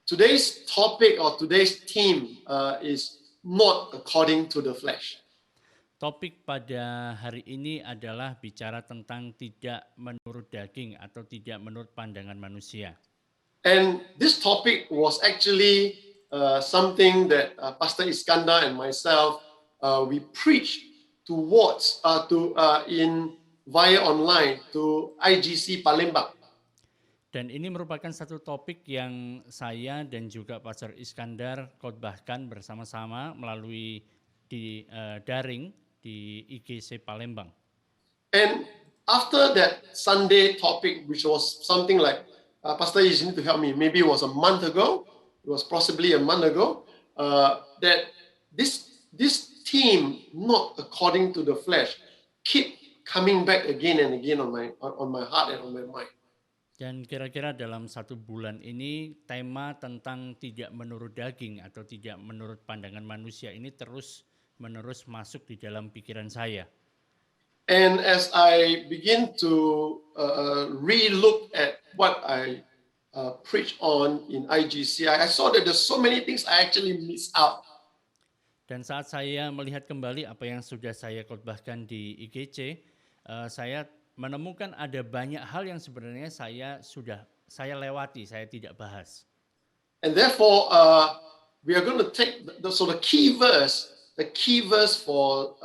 today's topic or today's theme is not according to the flesh. Topik pada hari ini adalah bicara tentang tidak menurut daging atau tidak menurut pandangan manusia. And this topic was actually something that Pastor Iskandar and myself we preached towards via online to IGC Palembang. Dan ini merupakan satu topik yang saya dan juga Pastor Iskandar khotbahkan bersama-sama melalui di daring di IGC Palembang. And after that Sunday topic, which was something like, Pastor, you need to help me, maybe it was a month ago, it was possibly a month ago, that this theme, not according to the flesh, keep coming back again and again on my heart and on my mind. Dan kira-kira dalam 1 bulan ini tema tentang tidak menurut daging atau tidak menurut pandangan manusia ini terus-menerus masuk di dalam pikiran saya. And as I begin to re-look at what I preach on in IGC, I saw that there's so many things I actually miss out. Dan saat saya melihat kembali apa yang sudah saya khotbahkan di IGC, saya menemukan ada banyak hal yang sebenarnya saya lewati, saya tidak bahas. And therefore, we are going to take the key verse for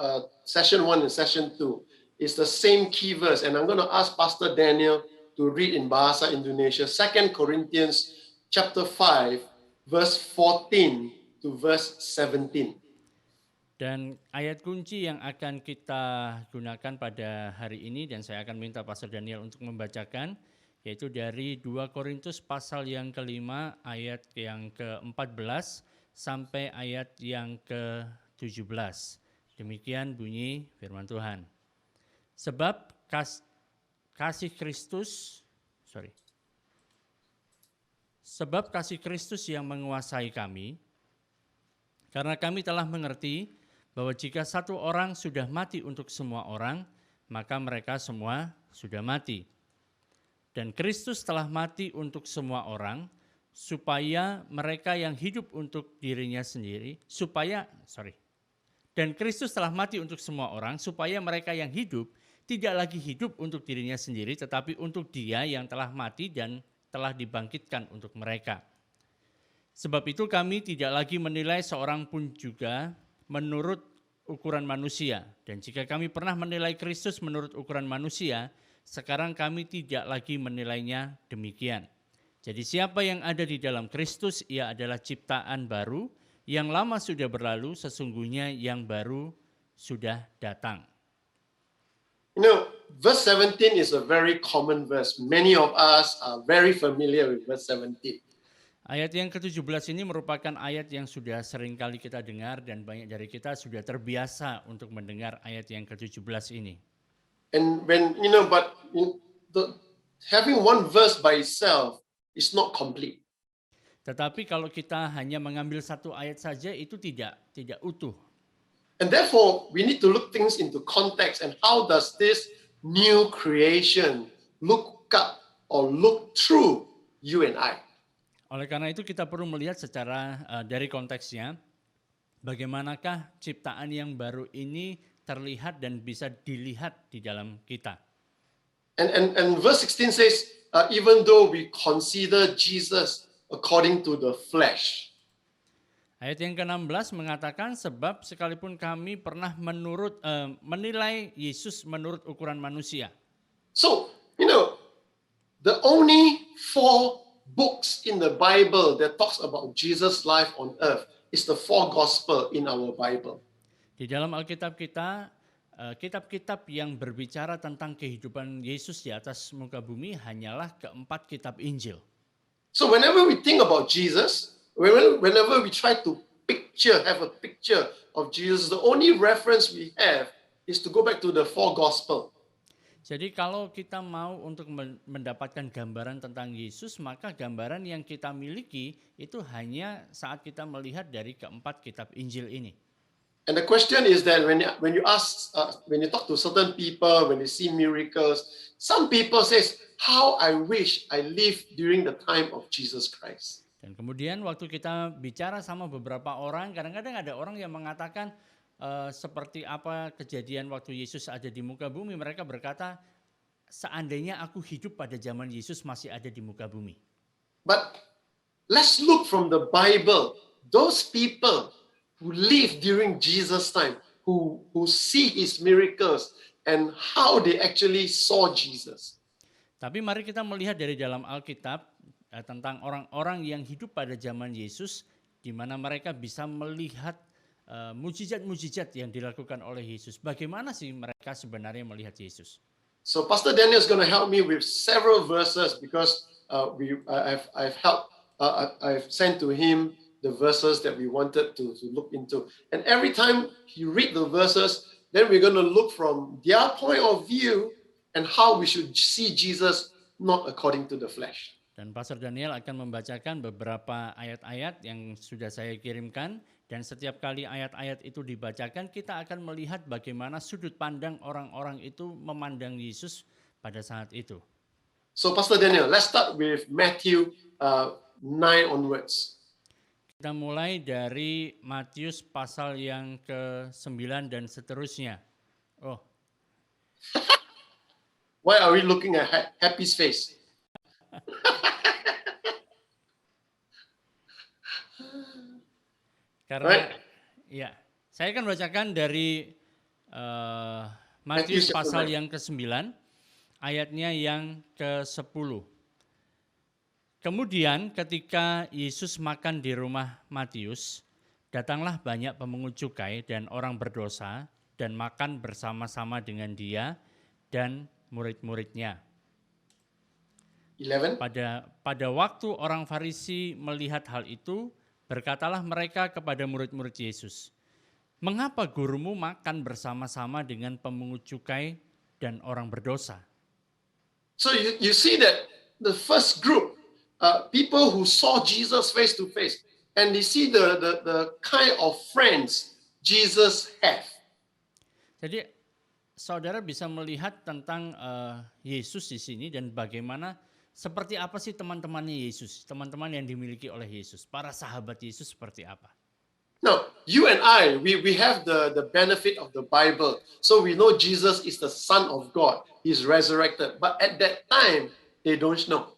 session 1 and session 2 is the same key verse, and I'm going to ask Pastor Daniel to read in Bahasa Indonesia 2 Corinthians chapter 5 verse 14 to verse 17. Dan ayat kunci yang akan kita gunakan pada hari ini dan saya akan minta Pastor Daniel untuk membacakan, yaitu dari 2 Korintus pasal yang ke-5 ayat yang ke-14 sampai ayat yang ke-17. Demikian bunyi firman Tuhan. Sebab kasih Kristus yang menguasai kami, karena kami telah mengerti bahwa jika satu orang sudah mati untuk semua orang, maka mereka semua sudah mati. Dan Kristus telah mati untuk semua orang, supaya mereka yang hidup untuk dirinya sendiri, Dan Kristus telah mati untuk semua orang, supaya mereka yang hidup tidak lagi hidup untuk dirinya sendiri, tetapi untuk Dia yang telah mati dan telah dibangkitkan untuk mereka. Sebab itu kami tidak lagi menilai seorang pun juga menurut ukuran manusia. Dan jika kami pernah menilai Kristus menurut ukuran manusia, sekarang kami tidak lagi menilainya demikian. Jadi siapa yang ada di dalam Kristus, ia adalah ciptaan baru, yang lama sudah berlalu, sesungguhnya yang baru sudah datang. You know, verse 17 is a very common verse. Many of us are very familiar with verse 17. Ayat yang ke-17 ini merupakan ayat yang sudah sering kali kita dengar dan banyak dari kita sudah terbiasa untuk mendengar ayat yang ke-17 ini. And having one verse by itself is not complete. Tetapi kalau kita hanya mengambil satu ayat saja itu tidak utuh. And therefore, we need to look things into context and how does this new creation look up or look through you and I. Oleh karena itu kita perlu melihat secara dari konteksnya, bagaimanakah ciptaan yang baru ini terlihat dan bisa dilihat di dalam kita. And verse 16 says, even though we consider Jesus according to the flesh. Ayat yang ke-16 mengatakan, sebab sekalipun kami pernah menilai Yesus menurut ukuran manusia. So, the only 4 books in the Bible that talks about Jesus' life on earth is the 4 gospel in our Bible. Di dalam Alkitab kita, kitab-kitab yang berbicara tentang kehidupan Yesus di atas muka bumi hanyalah keempat kitab Injil. So whenever we think about Jesus, whenever we try to have a picture of Jesus, the only reference we have is to go back to the 4 gospel. Jadi kalau kita mau untuk mendapatkan gambaran tentang Yesus, maka gambaran yang kita miliki itu hanya saat kita melihat dari keempat kitab Injil ini. And the question is that when you talk to certain people, when they see miracles, some people says, how I wish I lived during the time of Jesus Christ. Dan kemudian waktu kita bicara sama beberapa orang, kadang-kadang ada orang yang mengatakan seperti apa kejadian waktu Yesus ada di muka bumi, mereka berkata, seandainya aku hidup pada zaman Yesus masih ada di muka bumi. But let's look from the Bible. Those people who lived during Jesus' time, who see his miracles and how they actually saw Jesus. Tapi mari kita melihat dari dalam Alkitab tentang orang-orang yang hidup pada zaman Yesus, di mana mereka bisa melihat mujizat-mujizat yang dilakukan oleh Yesus. Bagaimana sih mereka sebenarnya melihat Yesus? So Pastor Daniel is going to help me with several verses because I've sent to him the verses that we wanted to look into. And every time he read the verses, then we're going to look from their point of view and how we should see Jesus not according to the flesh. Dan Pastor Daniel akan membacakan beberapa ayat-ayat yang sudah saya kirimkan, dan setiap kali ayat-ayat itu dibacakan, kita akan melihat bagaimana sudut pandang orang-orang itu memandang Yesus pada saat itu. So Pastor Daniel, let's start with Matthew 9 onwards. Kita mulai dari Matius pasal yang ke-9 dan seterusnya. Oh. Why are we looking at Happy's face? Karena ya, saya akan bacakan dari Matius pasal yang ke-9, ayatnya yang ke-10. Kemudian ketika Yesus makan di rumah Matius, datanglah banyak pemungut cukai dan orang berdosa dan makan bersama-sama dengan dia dan murid-muridnya. 11. Pada waktu orang Farisi melihat hal itu, berkatalah mereka kepada murid-murid Yesus, "Mengapa gurumu makan bersama-sama dengan pemungut cukai dan orang berdosa?" So you see that the first group, people who saw Jesus face to face, and they see the kind of friends Jesus have. Jadi saudara bisa melihat tentang Yesus di sini dan bagaimana seperti apa sih teman-temannya Yesus, teman-teman yang dimiliki oleh Yesus, para sahabat Yesus seperti apa. Now, you and I, we have the benefit of the Bible. So we know Jesus is the Son of God. He's resurrected. But at that time, they don't know.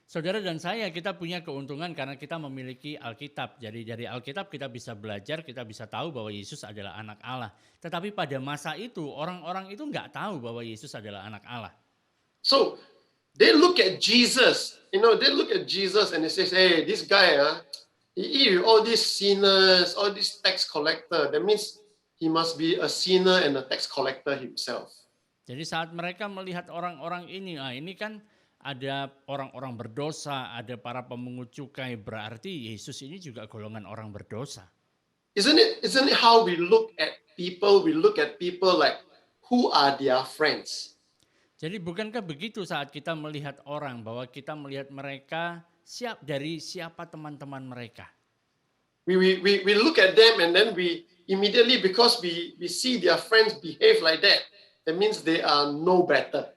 Saudara dan saya, kita punya keuntungan karena kita memiliki Alkitab. Jadi dari Alkitab kita bisa belajar, kita bisa tahu bahwa Yesus adalah anak Allah. Tetapi pada masa itu, orang-orang itu nggak tahu bahwa Yesus adalah anak Allah. So, they look at Jesus, they look at Jesus and they say, hey, this guy, he all these sinners, all these tax collector. That means he must be a sinner and a tax collector himself. Jadi saat mereka melihat orang-orang ini, ini kan ada orang-orang berdosa, ada para pemungut cukai, berarti Yesus ini juga golongan orang berdosa. Isn't it how we look at people? We look at people like who are their friends. Jadi bukankah begitu saat kita melihat orang, bahwa kita melihat mereka dari siapa teman-teman mereka? We look at them and then we immediately, because we see their friends behave like that, that means they are no better.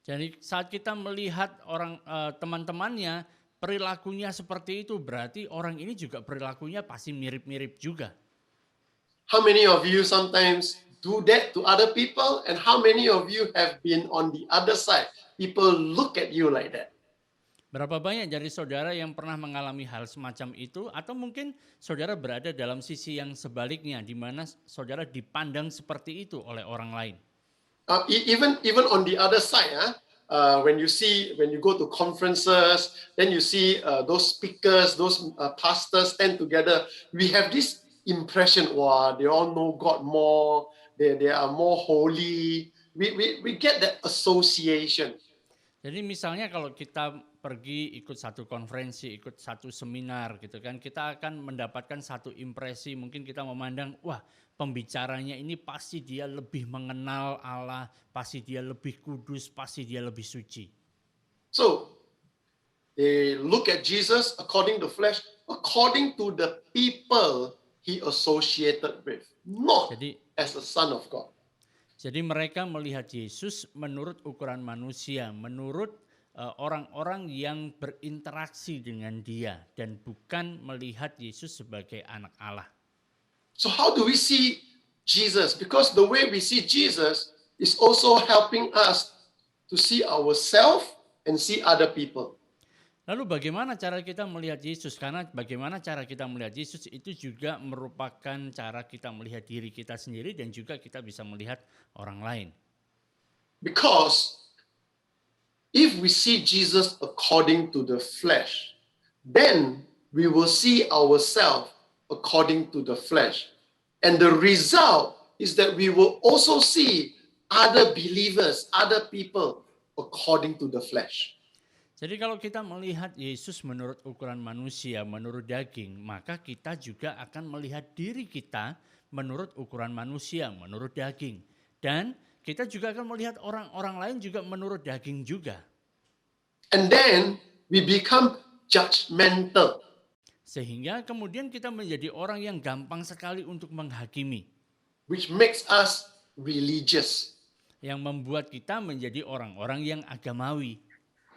Jadi saat kita melihat orang teman-temannya perilakunya seperti itu, berarti orang ini juga perilakunya pasti mirip-mirip juga. How many of you sometimes do that to other people, and how many of you have been on the other side? People look at you like that. Berapa banyak dari saudara yang pernah mengalami hal semacam itu, atau mungkin saudara berada dalam sisi yang sebaliknya, di mana saudara dipandang seperti itu oleh orang lain. Even on the other side, when you go to conferences, then you see those speakers, those pastors stand together. We have this impression, wow, they all know God more. They are more holy. We get that association. Jadi misalnya kalau kita pergi ikut satu konferensi, ikut satu seminar gitu kan, kita akan mendapatkan satu impresi, mungkin kita memandang, wah, pembicaranya ini pasti dia lebih mengenal Allah, pasti dia lebih kudus, pasti dia lebih suci. So, they look at Jesus according to flesh, according to the people he associated with, not as a son of God. Jadi mereka melihat Yesus menurut ukuran manusia, menurut orang-orang yang berinteraksi dengan dia dan bukan melihat Yesus sebagai anak Allah. So how do we see Jesus? Because the way we see Jesus is also helping us to see ourselves and see other people. Lalu bagaimana cara kita melihat Yesus? Karena bagaimana cara kita melihat Yesus itu juga merupakan cara kita melihat diri kita sendiri dan juga kita bisa melihat orang lain. Because if we see Jesus according to the flesh, then we will see ourselves according to the flesh. And the result is that we will also see other believers, other people according to the flesh. Jadi kalau kita melihat Yesus menurut ukuran manusia, menurut daging, maka kita juga akan melihat diri kita menurut ukuran manusia, menurut daging. Dan kita juga akan melihat orang-orang lain juga menurut daging juga. And then we become judgmental. Sehingga kemudian kita menjadi orang yang gampang sekali untuk menghakimi. Which makes us religious. Yang membuat kita menjadi orang-orang yang agamawi.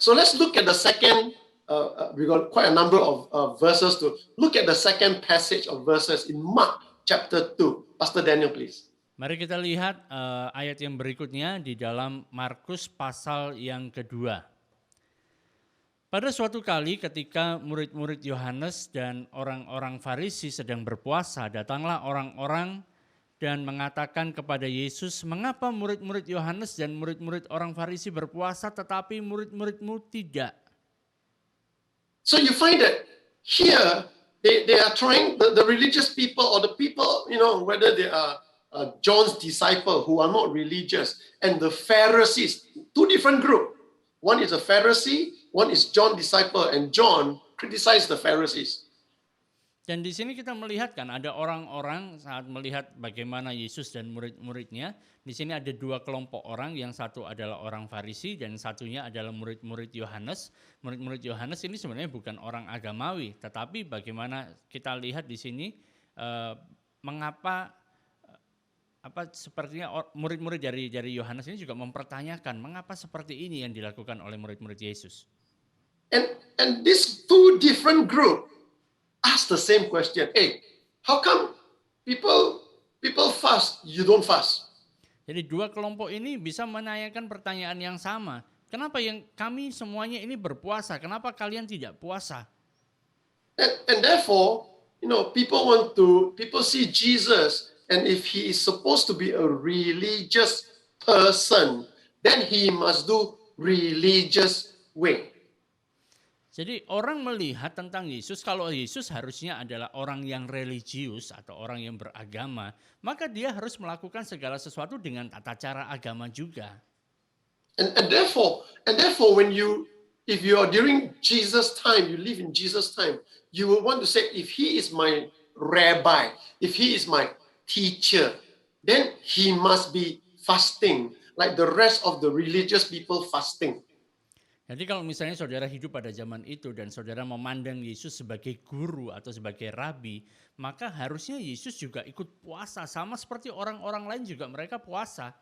So let's look at the second, we got quite a number of verses to look at the second passage of verses in Mark chapter 2. Pastor Daniel, please. Mari kita lihat ayat yang berikutnya di dalam Markus pasal yang kedua. Pada suatu kali ketika murid-murid Yohanes dan orang-orang Farisi sedang berpuasa, datanglah orang-orang dan mengatakan kepada Yesus, "Mengapa murid-murid Yohanes dan murid-murid orang Farisi berpuasa tetapi murid-muridmu tidak?" So you find that here they are trying, the religious people or the people, whether they are John's disciple who are not religious and the Pharisees, two different groups. One is a Pharisee, one is John disciple, and John criticized the Pharisees. Dan di sini kita melihat kan ada orang-orang saat melihat bagaimana Yesus dan murid-muridnya. Di sini ada dua kelompok orang, yang satu adalah orang Farisi dan satunya adalah murid-murid Yohanes. Murid-murid Yohanes ini sebenarnya bukan orang agamawi, tetapi bagaimana kita lihat di sini mengapa sepertinya murid-murid dari Yohanes ini juga mempertanyakan mengapa seperti ini yang dilakukan oleh murid-murid Yesus. And these two different groups ask the same question. Hey, how come people fast, you don't fast? Jadi dua kelompok ini bisa menanyakan pertanyaan yang sama. Kenapa yang kami semuanya ini berpuasa? Kenapa kalian tidak puasa? And therefore, people see Jesus, and if he is supposed to be a religious person, then he must do religious way. Jadi orang melihat tentang Yesus, kalau Yesus harusnya adalah orang yang religius atau orang yang beragama, maka dia harus melakukan segala sesuatu dengan tata cara agama juga. And therefore, if you are during Jesus' time, you live in Jesus' time, you will want to say, if he is my rabbi, if he is my teacher, then he must be fasting, like the rest of the religious people fasting. Jadi kalau misalnya saudara hidup pada zaman itu dan saudara memandang Yesus sebagai guru atau sebagai rabi, maka harusnya Yesus juga ikut puasa, sama seperti orang-orang lain juga mereka puasa.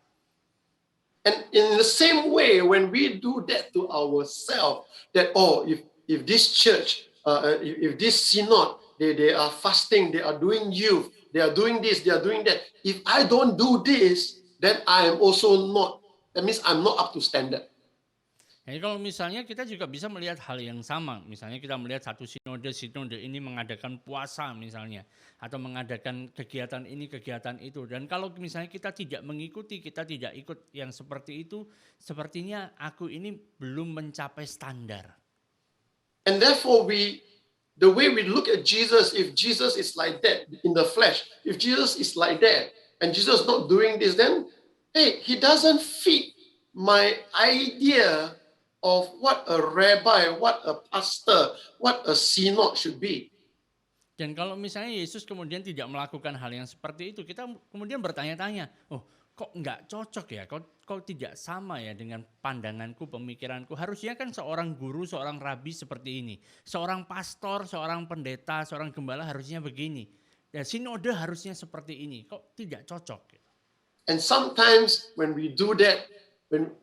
And in the same way, when we do that to ourselves, that if this church, if this synod, they are fasting, they are doing youth, they are doing this, they are doing that. If I don't do this, then I am also not. That means I'm not up to standard. Jadi kalau misalnya kita juga bisa melihat hal yang sama, misalnya kita melihat satu sinode ini mengadakan puasa misalnya, atau mengadakan kegiatan ini, kegiatan itu, dan kalau misalnya kita tidak mengikuti, kita tidak ikut yang seperti itu, sepertinya aku ini belum mencapai standar. And therefore the way we look at Jesus, if Jesus is like that in the flesh, if Jesus is like that, and Jesus not doing this, then he doesn't fit my idea of what a rabbi, what a pastor, what a synod should be. Dan kalau misalnya Yesus kemudian tidak melakukan hal yang seperti itu, kita kemudian bertanya-tanya, kok nggak cocok ya, kok tidak sama ya dengan pandanganku, pemikiranku. Harusnya kan seorang guru, seorang rabi seperti ini. Seorang pastor, seorang pendeta, seorang gembala harusnya begini. Dan sinode harusnya seperti ini, kok tidak cocok. And sometimes when we do that,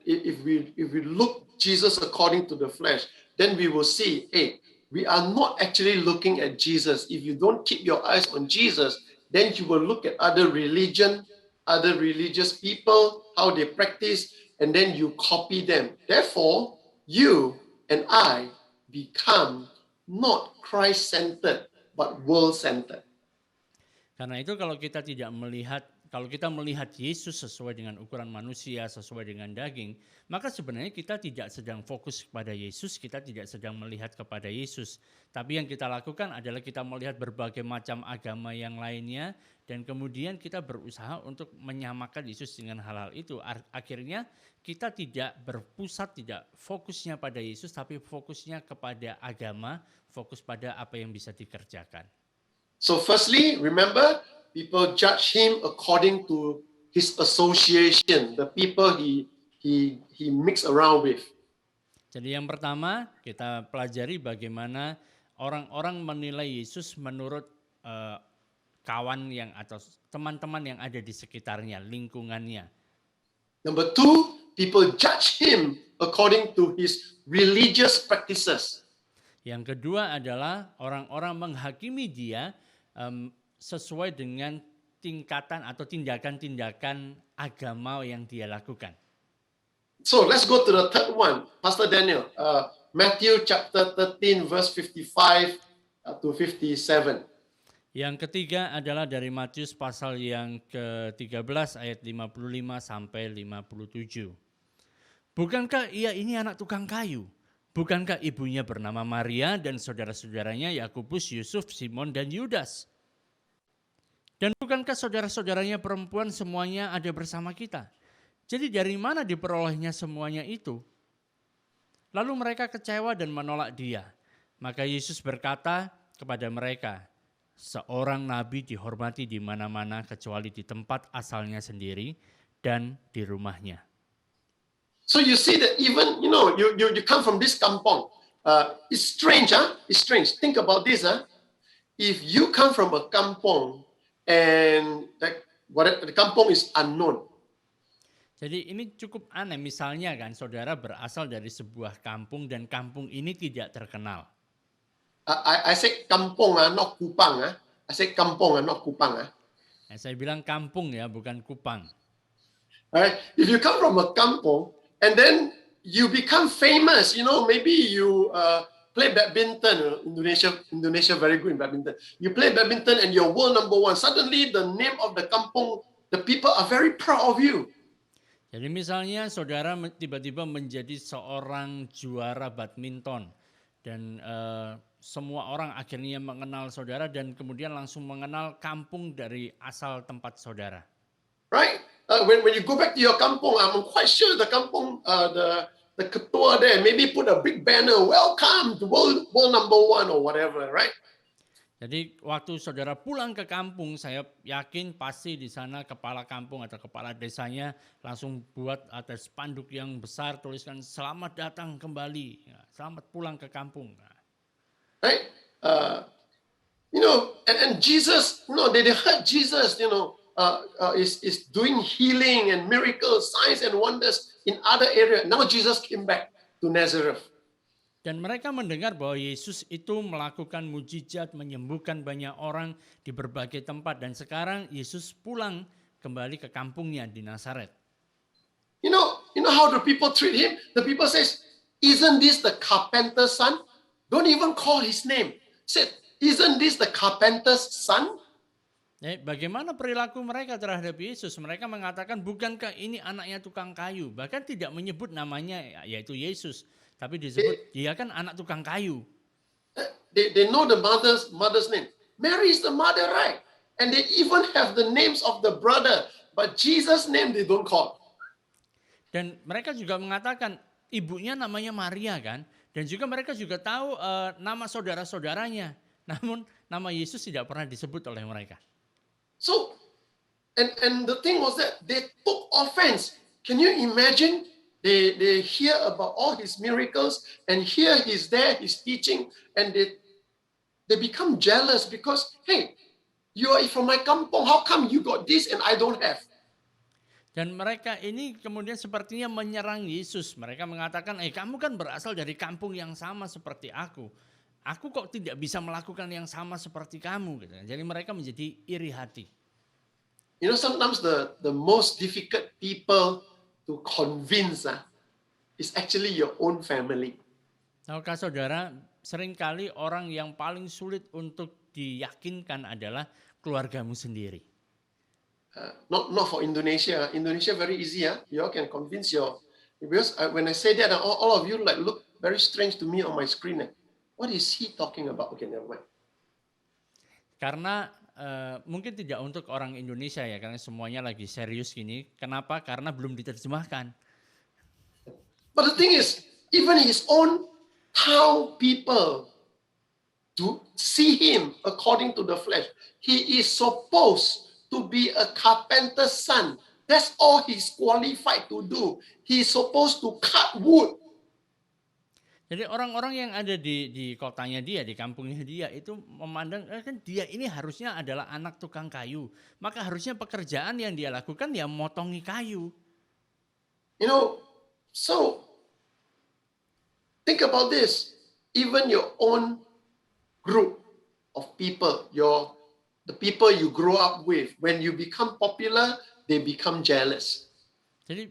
if we look Jesus according to the flesh, then we will see, hey, we are not actually looking at Jesus. If you don't keep your eyes on Jesus, then you will look at other religion, other religious people, how they practice, and then you copy them. Therefore, you and I become not Christ-centered, but world-centered. Karena itu kalau kita melihat Yesus sesuai dengan ukuran manusia, sesuai dengan daging, maka sebenarnya kita tidak sedang fokus kepada Yesus, kita tidak sedang melihat kepada Yesus. Tapi yang kita lakukan adalah kita melihat berbagai macam agama yang lainnya, dan kemudian kita berusaha untuk menyamakan Yesus dengan hal-hal itu. Akhirnya kita tidak berpusat, tidak fokusnya pada Yesus, tapi fokusnya kepada agama, fokus pada apa yang bisa dikerjakan. So firstly, remember, people judge him according to his association, the people he mix around with. Jadi yang pertama kita pelajari bagaimana orang-orang menilai Yesus menurut kawan yang atau teman-teman yang ada di sekitarnya, lingkungannya. Number two, people judge him according to his religious practices. Yang kedua adalah orang-orang menghakimi dia sesuai dengan tingkatan atau tindakan-tindakan agama yang dia lakukan. So let's go to the third one, Pastor Daniel. Matthew chapter 13 verse 55 to 57. Yang ketiga adalah dari Matius pasal yang ke-13 ayat 55 sampai 57. Bukankah ia ini anak tukang kayu? Bukankah ibunya bernama Maria dan saudara-saudaranya Yakobus, Yusuf, Simon, dan Yudas? Dan bukankah saudara-saudaranya perempuan semuanya ada bersama kita? Jadi dari mana diperolehnya semuanya itu? Lalu mereka kecewa dan menolak dia. Maka Yesus berkata kepada mereka, seorang nabi dihormati di mana-mana kecuali di tempat asalnya sendiri dan di rumahnya. So you see that even, you come from this kampong. It's strange, huh? It's strange. Think about this, huh? If you come from a kampong and the kampong is unknown. Jadi ini cukup aneh, misalnya kan saudara berasal dari sebuah kampung dan kampung ini tidak terkenal. I say kampong, not kupang. I say kampong, not kupang. Saya bilang kampung ya, bukan kupang. Alright, if you come from a kampong and then you become famous, maybe you play badminton. Indonesia very good in badminton. You play badminton and you're world number one. Suddenly the name of the kampong, the people are very proud of you. Jadi misalnya saudara tiba-tiba menjadi seorang juara badminton dan semua orang akhirnya mengenal saudara dan kemudian langsung mengenal kampung dari asal tempat saudara. Right? When you go back to your kampung, I'm quite sure the kampung, the ketua there maybe put a big banner, welcome to world number one or whatever, right? Jadi waktu saudara pulang ke kampung, saya yakin pasti di sana kepala kampung atau kepala desanya langsung buat ada spanduk yang besar tuliskan selamat datang kembali, selamat pulang ke kampung. Right? And Jesus, they heard Jesus, is doing healing and miracles, signs and wonders in other areas. Now Jesus came back to Nazareth. Dan mereka mendengar bahwa Yesus itu melakukan mujizat, menyembuhkan banyak orang di berbagai tempat. Dan sekarang Yesus pulang kembali ke kampungnya di Nazaret. You know how the people treat him? The people says, isn't this the carpenter's son? Don't even call his name. Said, isn't this the carpenter's son? Bagaimana perilaku mereka terhadap Yesus? Mereka mengatakan, bukankah ini anaknya tukang kayu? Bahkan tidak menyebut namanya, yaitu Yesus. Tapi disebut, dia kan anak tukang kayu. They know the mother's name. Mary is the mother, right? And they even have the names of the brother. But Jesus' name they don't call. Dan mereka juga mengatakan, ibunya namanya Maria kan? Dan juga mereka juga tahu nama saudara-saudaranya. Namun nama Yesus tidak pernah disebut oleh mereka. So, and the thing was that they took offense. Can you imagine? They hear about all his miracles, and here he's there, he's teaching, and they become jealous because, hey, you are from my kampong, how come you got this and I don't have? Dan mereka ini kemudian sepertinya menyerang Yesus. Mereka mengatakan, kamu kan berasal dari kampung yang sama seperti aku. Aku kok tidak bisa melakukan yang sama seperti kamu. Gitu. Jadi mereka menjadi iri hati. You know, sometimes the most difficult people to convince is actually your own family. Tahukah saudara, seringkali orang yang paling sulit untuk diyakinkan adalah keluargamu sendiri. Not for Indonesia. Indonesia very easy. You all can convince because when I say that, all of you like look very strange to me on my screen. What is he talking about? Okay, never mind. Karena mungkin tidak untuk orang Indonesia ya, karena semuanya lagi serius gini. Kenapa? Karena belum diterjemahkan. But the thing is, even his own town people to see him according to the flesh, he is supposed to be a carpenter's son. That's all he's qualified to do. He's supposed to cut wood. Jadi orang-orang yang ada di kotanya dia, di kampungnya dia itu memandang kan dia ini harusnya adalah anak tukang kayu. Maka harusnya pekerjaan yang dia lakukan ya motongi kayu. You know, so think about this. Even your own group of people, the people you grow up with, when you become popular, they become jealous. Jadi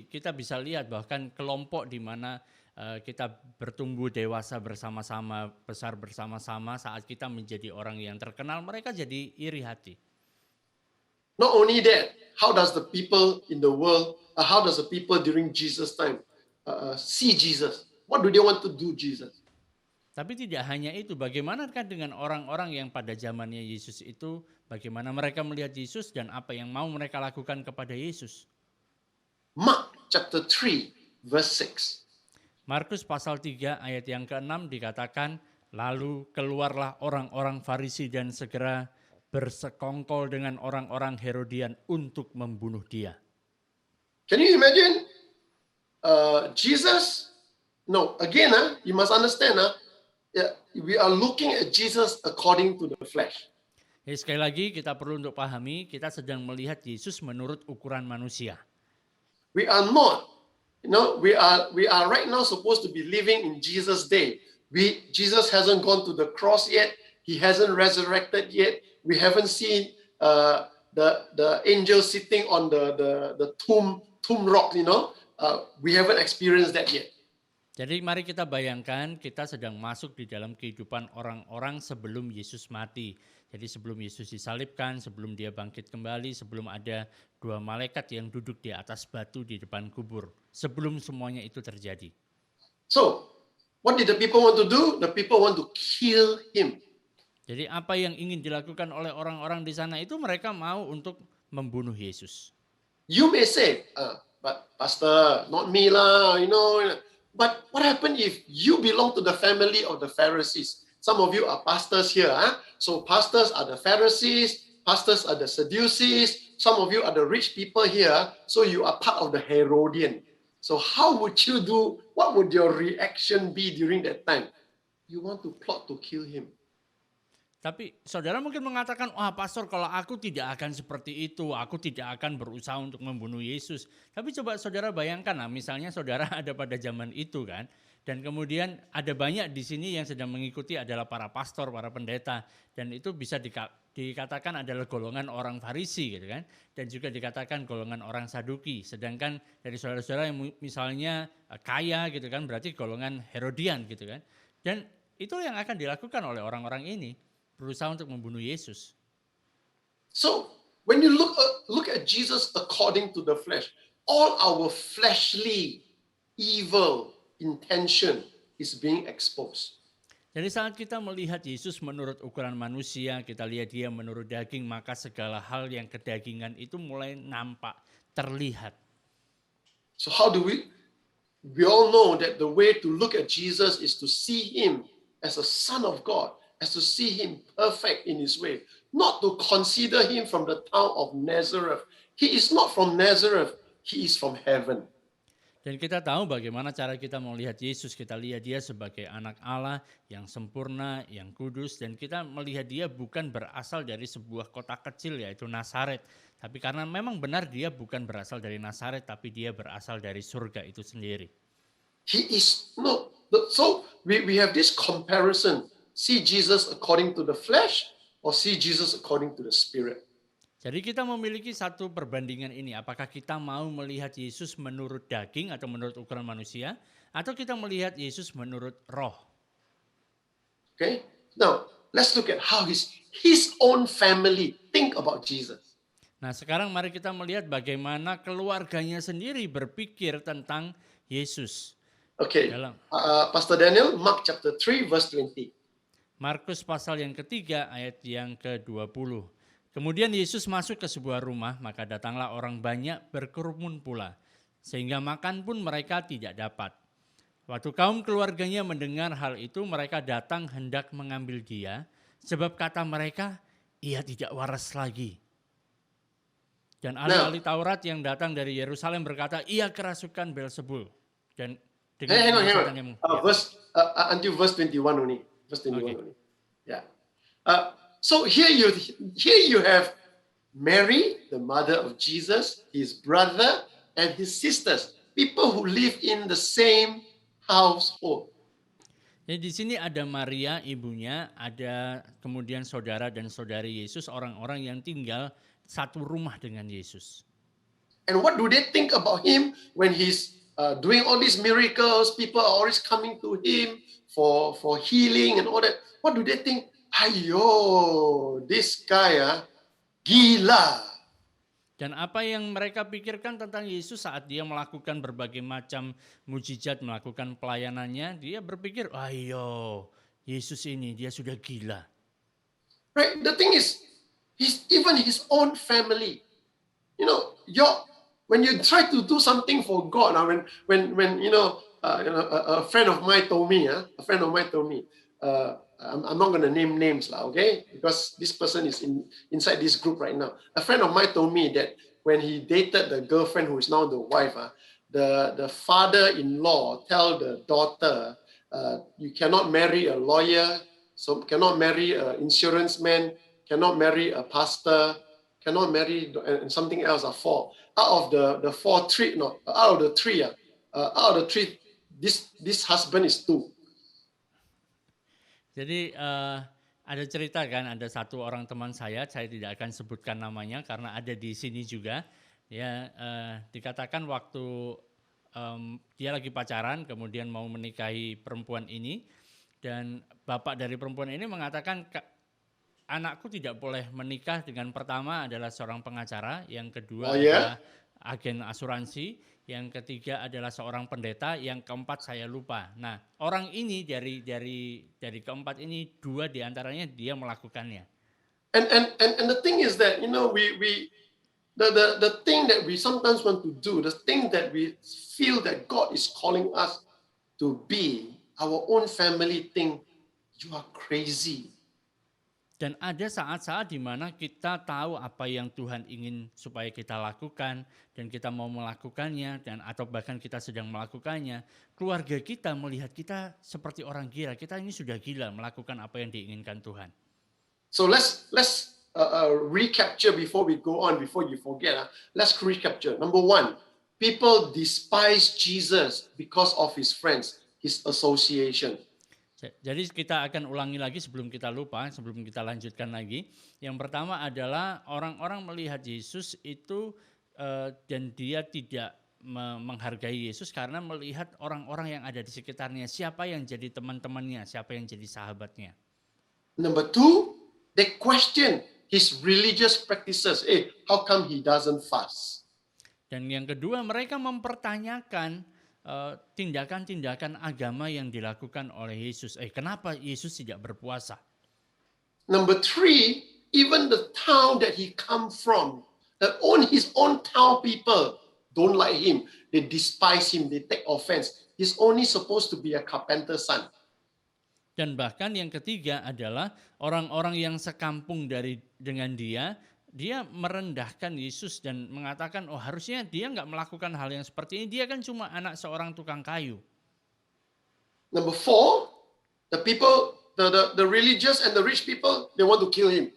kita bisa lihat bahkan kelompok di mana kita bertumbuh dewasa bersama-sama, besar bersama-sama, saat kita menjadi orang yang terkenal, mereka jadi iri hati. Not only that, how does the people in the world, how does the people during Jesus' time see Jesus? What do they want to do Jesus? Tapi tidak hanya itu, bagaimanakah dengan orang-orang yang pada zamannya Yesus itu, bagaimana mereka melihat Yesus dan apa yang mau mereka lakukan kepada Yesus? Mark chapter 3 verse 6. Markus pasal 3 ayat yang ke-6 dikatakan, lalu keluarlah orang-orang Farisi dan segera bersekongkol dengan orang-orang Herodian untuk membunuh dia. Can you imagine Jesus? No, again, you must understand, we are looking at Jesus according to the flesh. Jadi sekali lagi kita perlu untuk pahami, kita sedang melihat Yesus menurut ukuran manusia. We are not, we are right now supposed to be living in Jesus' day. Jesus hasn't gone to the cross yet. He hasn't resurrected yet. We haven't seen the angel sitting on the tomb rock. We haven't experienced that yet. Jadi mari kita bayangkan kita sedang masuk di dalam kehidupan orang-orang sebelum Yesus mati. Jadi sebelum Yesus disalibkan, sebelum dia bangkit kembali, sebelum ada dua malaikat yang duduk di atas batu di depan kubur. Sebelum semuanya itu terjadi. So, what did the people want to do? The people want to kill him. Jadi apa yang ingin dilakukan oleh orang-orang di sana itu mereka mau untuk membunuh Yesus. You may say, but pastor, not me lah, But what happened if you belong to the family of the Pharisees? Some of you are pastors here. So pastors are the Pharisees, pastors are the Sadducees, some of you are the rich people here, so you are part of the Herodian. So how would you do, what would your reaction be during that time? You want to plot to kill him. Tapi saudara mungkin mengatakan, wah pastor kalau aku tidak akan seperti itu, aku tidak akan berusaha untuk membunuh Yesus. Tapi coba saudara bayangkan, misalnya saudara ada pada zaman itu kan, dan kemudian ada banyak di sini yang sedang mengikuti adalah para pastor, para pendeta, dan itu bisa dikatakan adalah golongan orang Farisi gitu kan, dan juga dikatakan golongan orang Saduki. Sedangkan dari saudara-saudara yang misalnya kaya gitu kan, berarti golongan Herodian gitu kan. Dan itu yang akan dilakukan oleh orang-orang ini. Berusaha untuk membunuh Yesus. So, when you look at Jesus according to the flesh, all our fleshly evil intention is being exposed. Jadi saat kita melihat Yesus menurut ukuran manusia, kita lihat dia menurut daging, maka segala hal yang kedagingan itu mulai nampak, terlihat. So how do we all know that the way to look at Jesus is to see him as a son of God. As to see him perfect in his way, not to consider him from the town of Nazareth. He is not from Nazareth, he is from heaven. Dan kita tahu bagaimana cara kita melihat Yesus. Kita lihat dia sebagai anak Allah yang sempurna, yang kudus. Dan kita melihat dia bukan berasal dari sebuah kota kecil yaitu Nazaret. Tapi karena memang benar dia bukan berasal dari Nazaret, tapi dia berasal dari surga itu sendiri. So we have this comparison. See Jesus according to the flesh or see Jesus according to the spirit. Jadi kita memiliki satu perbandingan ini. Apakah kita mau melihat Yesus menurut daging atau menurut ukuran manusia, atau kita melihat Yesus menurut roh? Okay. Now let's look at how his own family think about Jesus. Nah, sekarang mari kita melihat bagaimana keluarganya sendiri berpikir tentang Yesus. Okay. Pastor Daniel, Mark chapter 3 verse 20. Markus pasal yang ketiga ayat yang ke-20. Kemudian Yesus masuk ke sebuah rumah, maka datanglah orang banyak berkerumun pula, sehingga makan pun mereka tidak dapat. Waktu kaum keluarganya mendengar hal itu, mereka datang hendak mengambil dia, sebab kata mereka, ia tidak waras lagi. Dan ahli-ahli Taurat yang datang dari Yerusalem berkata, ia kerasukan Beelzebul. Dan hang on. Until verse 21 only. Verse 21 only. Yeah. So here you have Mary, the mother of Jesus, his brother, and his sisters. People who live in the same household. Jadi di sini ada Maria, ibunya, ada kemudian saudara dan saudari Yesus, orang-orang yang tinggal satu rumah dengan Yesus. And what do they think about him when he's doing all these miracles? People are always coming to him for healing and all that. What do they think? Ayo, this guy gila. Dan apa yang mereka pikirkan tentang Yesus saat dia melakukan berbagai macam mujizat, melakukan pelayanannya, dia berpikir, ayo, Yesus ini dia sudah gila. Right, the thing is, even his own family, when you try to do something for God, when a friend of mine told me, I'm not going to name names, okay? Because this person is inside this group right now. A friend of mine told me that when he dated the girlfriend who is now the wife, the father-in-law tell the daughter, you cannot marry a lawyer, so cannot marry an insurance man, cannot marry a pastor, cannot marry and something else. Out of the three, this husband is two. Jadi ada cerita kan, ada satu orang teman saya tidak akan sebutkan namanya karena ada di sini juga. Ya dikatakan waktu dia lagi pacaran, kemudian mau menikahi perempuan ini, dan bapak dari perempuan ini mengatakan, anakku tidak boleh menikah dengan pertama adalah seorang pengacara, yang kedua adalah agen asuransi, yang ketiga adalah seorang pendeta, yang keempat saya lupa. Nah, orang ini dari keempat ini, dua diantaranya dia melakukannya. And the thing is that the thing that we sometimes want to do, the thing that we feel that God is calling us to be, our own family think you are crazy. Dan ada saat-saat di mana kita tahu apa yang Tuhan ingin supaya kita lakukan dan kita mau melakukannya, dan atau bahkan kita sedang melakukannya, keluarga kita melihat kita seperti orang gila. Kita ini sudah gila melakukan apa yang diinginkan Tuhan. So let's recapture before we go on, before you forget. Let's recapture. Number one, people despise Jesus because of his friends, his association. Jadi kita akan ulangi lagi sebelum kita lupa, sebelum kita lanjutkan lagi. Yang pertama adalah orang-orang melihat Yesus itu dan dia tidak menghargai Yesus karena melihat orang-orang yang ada di sekitarnya, siapa yang jadi teman-temannya, siapa yang jadi sahabatnya. Number two, they question his religious practices. How come he doesn't fast? Dan yang kedua, mereka mempertanyakan tindakan-tindakan agama yang dilakukan oleh Yesus. Kenapa Yesus tidak berpuasa? Number three, even the town that he come from, his own town people don't like him. They despise him. They take offense. He's only supposed to be a carpenter's son. Dan bahkan yang ketiga adalah orang-orang yang sekampung dengan dia, dia merendahkan Yesus dan mengatakan, oh harusnya dia nggak melakukan hal yang seperti ini. Dia kan cuma anak seorang tukang kayu. Number 4, the religious and the rich people, they want to kill him.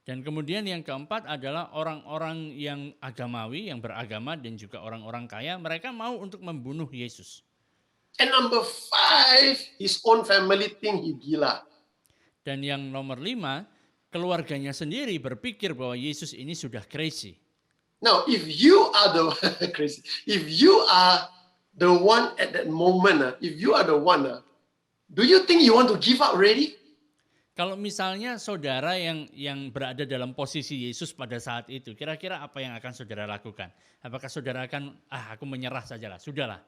Dan kemudian yang keempat adalah orang-orang yang agamawi, yang beragama dan juga orang-orang kaya, mereka mau untuk membunuh Yesus. And number 5, his own family think he gila. Dan yang nomor 5, keluarganya sendiri berpikir bahwa Yesus ini sudah crazy. Now, if you are the crazy, if you are the one at that moment, if you are the one, do you think you want to give up already? Kalau misalnya saudara yang berada dalam posisi Yesus pada saat itu, kira-kira apa yang akan saudara lakukan? Apakah saudara akan, aku menyerah sajalah, sudahlah.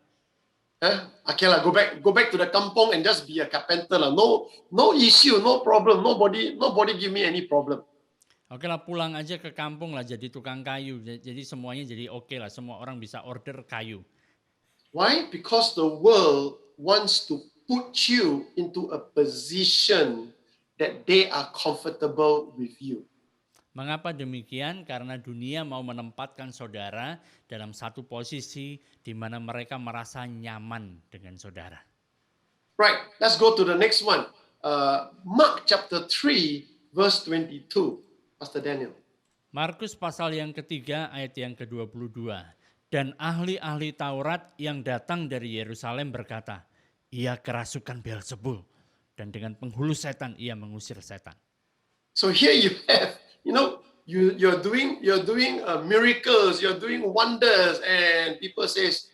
Okay lah, go back to the kampung and just be a carpenter lah. No issue, no problem, nobody give me any problem. Oke lah, pulang aja ke kampung lah jadi tukang kayu. Jadi semuanya jadi oke lah, semua orang bisa order kayu. Why? Because the world wants to put you into a position that they are comfortable with you. Mengapa demikian? Karena dunia mau menempatkan saudara dalam satu posisi di mana mereka merasa nyaman dengan saudara. Right, let's go to the next one. Mark chapter 3, verse 22. Pastor Daniel. Markus pasal yang ketiga ayat yang ke-22. Dan ahli-ahli Taurat yang datang dari Yerusalem berkata, ia kerasukan Beelzebul, dan dengan penghulu setan ia mengusir setan. So here you have, you're doing miracles, you're doing wonders, and people says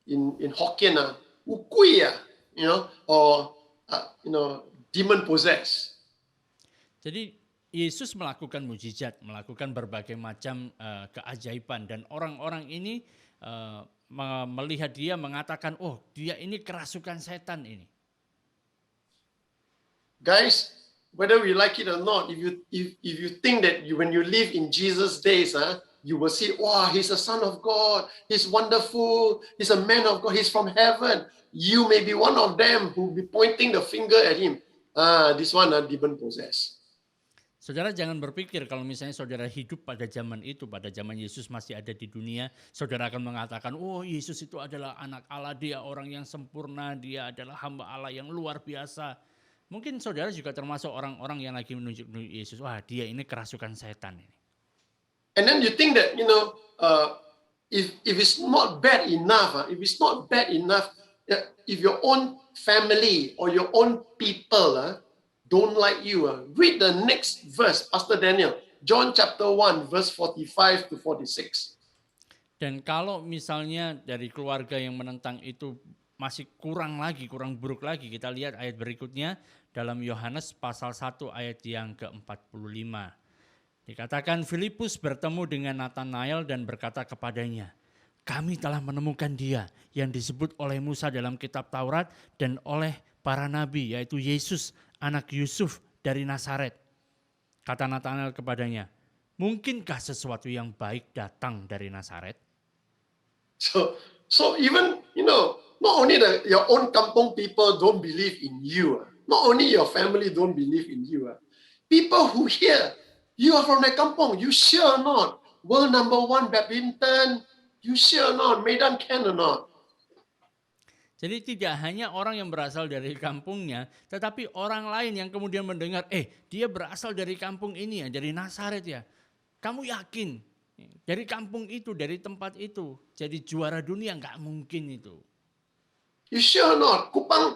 in Hokkien, ukui, or demon possessed. Jadi Yesus melakukan mujizat, melakukan berbagai macam keajaiban, dan orang-orang ini melihat dia mengatakan, oh dia ini kerasukan setan ini. Guys, whether we like it or not, if you think that when you live in Jesus' days, you will see, wow, he's a son of God, he's wonderful, he's a man of God, he's from heaven. You may be one of them who will be pointing the finger at him. This one demon possessed. Saudara jangan berpikir kalau misalnya saudara hidup pada zaman itu, pada zaman Yesus masih ada di dunia, saudara akan mengatakan, oh Yesus itu adalah anak Allah, dia orang yang sempurna, dia adalah hamba Allah yang luar biasa. Mungkin saudara juga termasuk orang-orang yang lagi menunjuk Yesus, wah dia ini kerasukan setan ini. And then you think that, if it's not bad enough, if your own family or your own people don't like you, read the next verse, Pastor Daniel, John chapter 1, verse 45 to 46. Dan kalau misalnya dari keluarga yang menentang itu masih kurang buruk lagi, kita lihat ayat berikutnya dalam Yohanes pasal 1 ayat yang ke-45. Dikatakan Filipus bertemu dengan Nathanael dan berkata kepadanya, kami telah menemukan dia yang disebut oleh Musa dalam kitab Taurat dan oleh para nabi, yaitu Yesus anak Yusuf dari Nazaret. Kata Nathanael kepadanya, mungkinkah sesuatu yang baik datang dari Nazaret? So even, not only your own kampung people don't believe in you, not only your family don't believe in you, people who hear, you are from the kampung, you sure or not? World number 1 badminton, you sure or not? Medan can or not? Jadi tidak hanya orang yang berasal dari kampungnya, tetapi orang lain yang kemudian mendengar, dia berasal dari kampung ini ya, dari Nazaret ya. Kamu yakin dari kampung itu, dari tempat itu, jadi juara dunia? Nggak mungkin itu. You sure or not? Kupang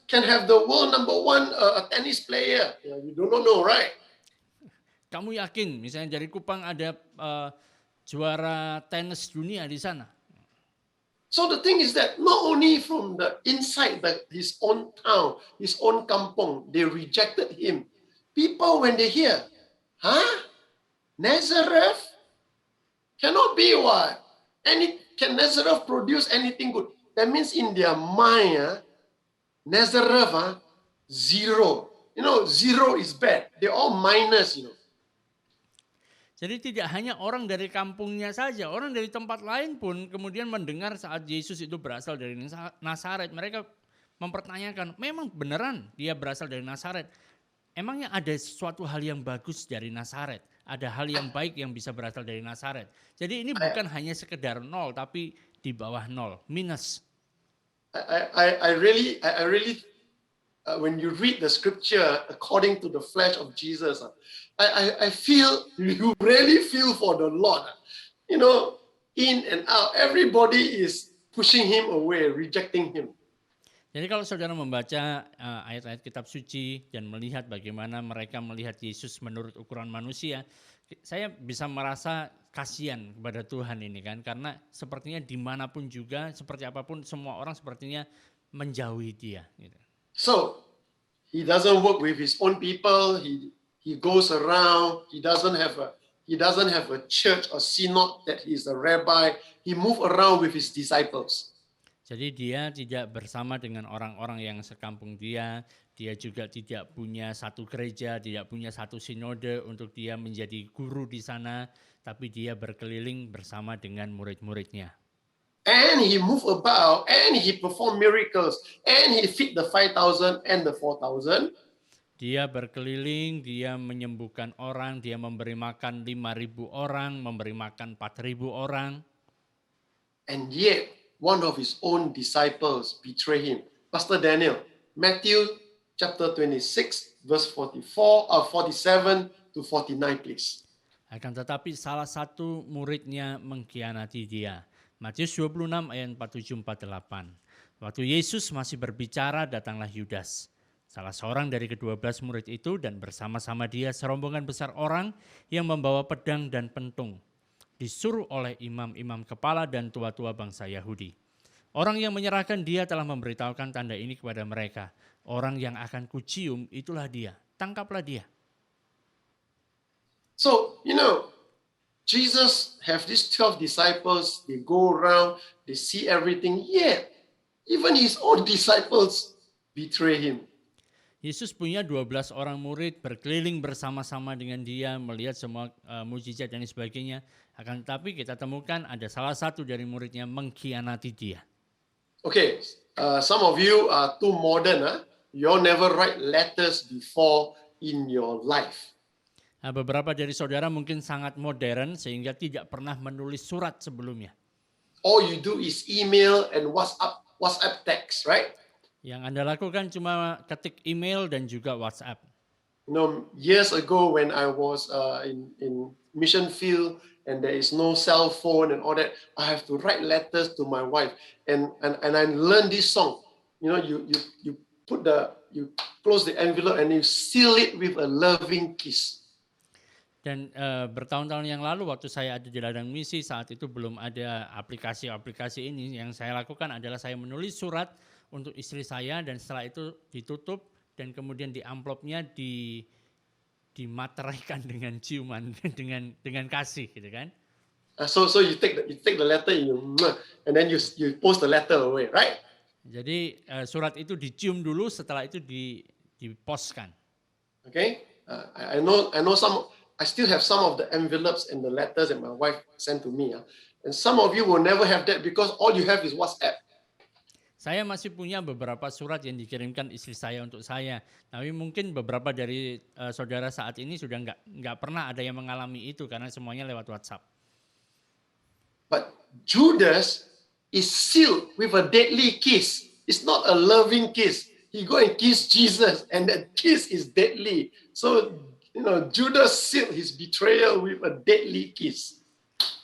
can have the world number 1 tennis player. You don't know, right? Kamu yakin misalnya dari Kupang ada juara tenis dunia di sana? So the thing is that not only from the inside his own town, his own kampung, they rejected him. People when they hear, Nazareth? Cannot be what? Can Nazareth produce anything good? That means in their mind, Nazareth, zero. Zero is bad. They're all minus, Jadi tidak hanya orang dari kampungnya saja, orang dari tempat lain pun kemudian mendengar saat Yesus itu berasal dari Nazaret. Mereka mempertanyakan, memang beneran dia berasal dari Nazaret? emangnya ada sesuatu hal yang bagus dari Nazaret? Ada hal yang baik yang bisa berasal dari Nazaret. Jadi ini bukan hanya sekedar nol, tapi di bawah nol, minus. I really when you read the scripture according to the flesh of Jesus, I feel you really feel for the Lord. You know, in and out, everybody is pushing him away, rejecting him. Jadi kalau saudara membaca ayat-ayat kitab suci dan melihat bagaimana mereka melihat Yesus menurut ukuran manusia, saya bisa merasa kasihan kepada Tuhan ini kan, karena sepertinya dimanapun juga, seperti apapun, semua orang sepertinya menjauhi dia. Gitu. So he doesn't work with his own people. He goes around. He doesn't have a church or synod that he's a rabbi. He move around with his disciples. Jadi dia tidak bersama dengan orang-orang yang sekampung dia juga tidak punya satu gereja, tidak punya satu sinode untuk dia menjadi guru di sana, tapi dia berkeliling bersama dengan murid-muridnya. And he move about, and he perform miracles, and he feed the 5,000 and the 4,000. Dia berkeliling, dia menyembuhkan orang, dia memberi makan 5.000 orang, memberi makan 4.000 orang. And yet, one of his own disciples betray him. Pastor Daniel, Matthew chapter 26, verse 47 to 49, please. Akan tetapi salah satu muridnya mengkhianati dia. Matius 26 ayat 47-48. Waktu Yesus masih berbicara, datanglah Yudas, salah seorang dari ke-12 murid itu, dan bersama-sama dia serombongan besar orang yang membawa pedang dan pentung, disuruh oleh imam-imam kepala dan tua-tua bangsa Yahudi. Orang yang menyerahkan dia telah memberitahukan tanda ini kepada mereka. Orang yang akan kucium itulah dia. Tangkaplah dia. So, you know, Jesus have these 12 disciples. They go around, they see everything. Yet, even his own disciples betray him. Yesus punya 12 orang murid berkeliling bersama-sama dengan dia, melihat semua mujizat dan sebagainya. Akan tetapi kita temukan ada salah satu dari muridnya mengkhianati dia. Okay, some of you are too modern. You all never write letters before in your life. Nah, beberapa dari saudara mungkin sangat modern sehingga tidak pernah menulis surat sebelumnya. All you do is email and WhatsApp text, right? Yang Anda lakukan cuma ketik email dan juga WhatsApp. You know, years ago when I was in mission field and there is no cell phone and all that, I have to write letters to my wife, and I learned this song. You know, you close the envelope and you seal it with a loving kiss. Dan bertahun-tahun yang lalu waktu saya ada di ladang misi, saat itu belum ada aplikasi-aplikasi ini. Yang saya lakukan adalah saya menulis surat untuk istri saya, dan setelah itu ditutup dan kemudian di amplopnya dimateraikan dengan ciuman, dengan kasih, gitu kan? So you take the letter and then you post the letter away, right? Jadi surat itu dicium dulu, setelah itu dipostkan. Okay, I know some. I still have some of the envelopes and the letters that my wife sent to me. And some of you will never have that because all you have is WhatsApp. Saya masih punya beberapa surat yang dikirimkan istri saya untuk saya. Tapi mungkin beberapa dari saudara saat ini sudah nggak pernah ada yang mengalami itu karena semuanya lewat WhatsApp. But Judas is sealed with a deadly kiss. It's not a loving kiss. He go and kiss Jesus, and that kiss is deadly. So, you know, Judas sealed his betrayal with a deadly kiss.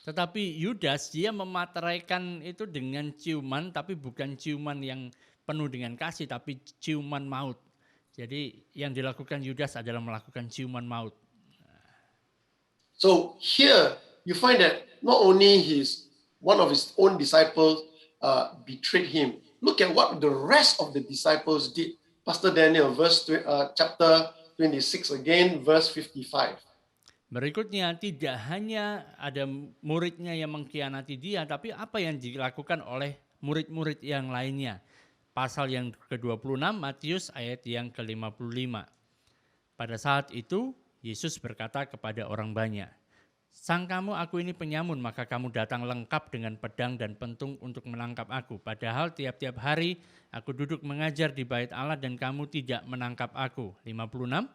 Tetapi Yudas dia memateraikan itu dengan ciuman, tapi bukan ciuman yang penuh dengan kasih, tapi ciuman maut. Jadi yang dilakukan Yudas adalah melakukan ciuman maut. So here you find that not only one of his own disciples betrayed him. Look at what the rest of the disciples did. Pastor Daniel, chapter 26 again, verse 55. Berikutnya, tidak hanya ada muridnya yang mengkhianati dia, tapi apa yang dilakukan oleh murid-murid yang lainnya. Pasal yang ke-26, Matius ayat yang ke-55. Pada saat itu, Yesus berkata kepada orang banyak, "Sangkamu aku ini penyamun, maka kamu datang lengkap dengan pedang dan pentung untuk menangkap aku. Padahal tiap-tiap hari aku duduk mengajar di bait Allah dan kamu tidak menangkap aku." 56.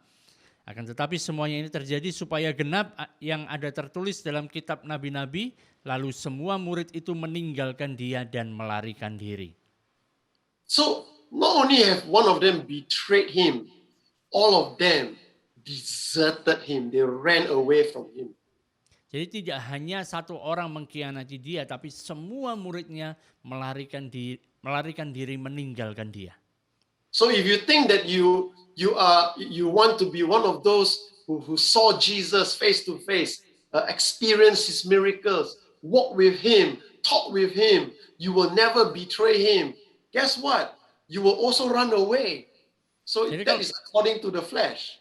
Akan tetapi semuanya ini terjadi supaya genap yang ada tertulis dalam kitab nabi-nabi, lalu semua murid itu meninggalkan dia dan melarikan diri. So not only have one of them betrayed him, all of them deserted him. They ran away from him. Jadi tidak hanya satu orang mengkhianati dia, tapi semua muridnya melarikan diri meninggalkan dia. So if you think that you want to be one of those who saw Jesus face to face, experience his miracles, walk with him, talk with him, you will never betray him. Guess what? You will also run away. So Jadi that is according to the flesh.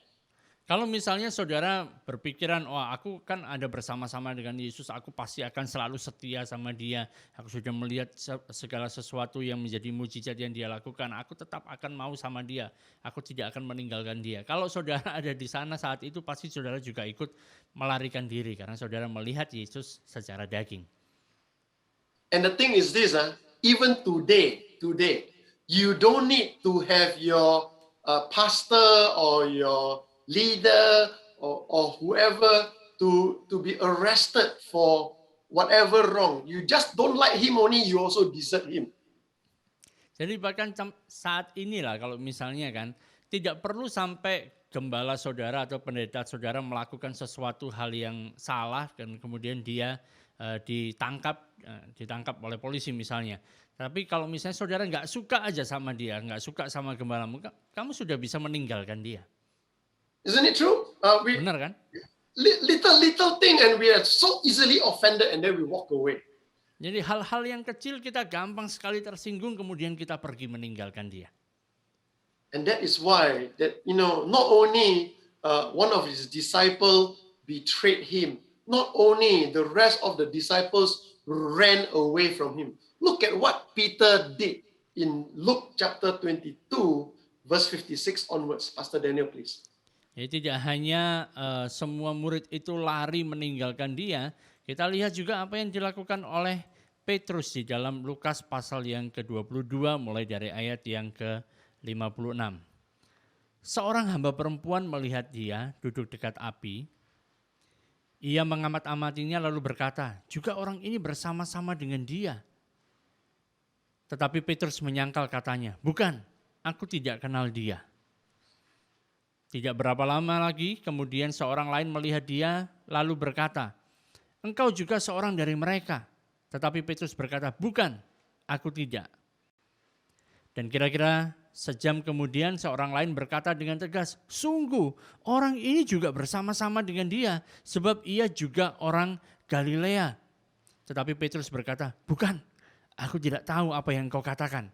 Kalau misalnya saudara berpikiran, wah aku kan ada bersama-sama dengan Yesus, aku pasti akan selalu setia sama dia. Aku sudah melihat segala sesuatu yang menjadi mujizat yang dia lakukan. Aku tetap akan mau sama dia. Aku tidak akan meninggalkan dia. Kalau saudara ada di sana saat itu, pasti saudara juga ikut melarikan diri. Karena saudara melihat Yesus secara daging. And the thing is this, even today, you don't need to have your pastor or your leader or whoever to be arrested for whatever wrong. You just don't like him only, you also desert him. Jadi bahkan saat inilah kalau misalnya kan tidak perlu sampai gembala saudara atau pendeta saudara melakukan sesuatu hal yang salah dan kemudian dia ditangkap oleh polisi misalnya. Tapi kalau misalnya saudara nggak suka aja sama dia, nggak suka sama gembalamu, kamu sudah bisa meninggalkan dia. Isn't it true? Benar kan? Little thing and we are so easily offended and then we walk away. Jadi hal-hal yang kecil kita gampang sekali tersinggung kemudian kita pergi meninggalkan dia. And that is why that not only one of his disciples betrayed him, not only the rest of the disciples ran away from him. Look at what Peter did in Luke chapter 22 verse 56 onwards. Pastor Daniel, please. Jadi tidak hanya semua murid itu lari meninggalkan dia, kita lihat juga apa yang dilakukan oleh Petrus di dalam Lukas pasal yang ke-22 mulai dari ayat yang ke-56. Seorang hamba perempuan melihat dia duduk dekat api. Ia mengamat-amatinya lalu berkata, juga orang ini bersama-sama dengan dia. Tetapi Petrus menyangkal katanya, bukan, aku tidak kenal dia. Tidak berapa lama lagi, kemudian seorang lain melihat dia, lalu berkata, engkau juga seorang dari mereka. Tetapi Petrus berkata, bukan, aku tidak. Dan kira-kira sejam kemudian seorang lain berkata dengan tegas, sungguh orang ini juga bersama-sama dengan dia, sebab ia juga orang Galilea. Tetapi Petrus berkata, bukan, aku tidak tahu apa yang kau katakan.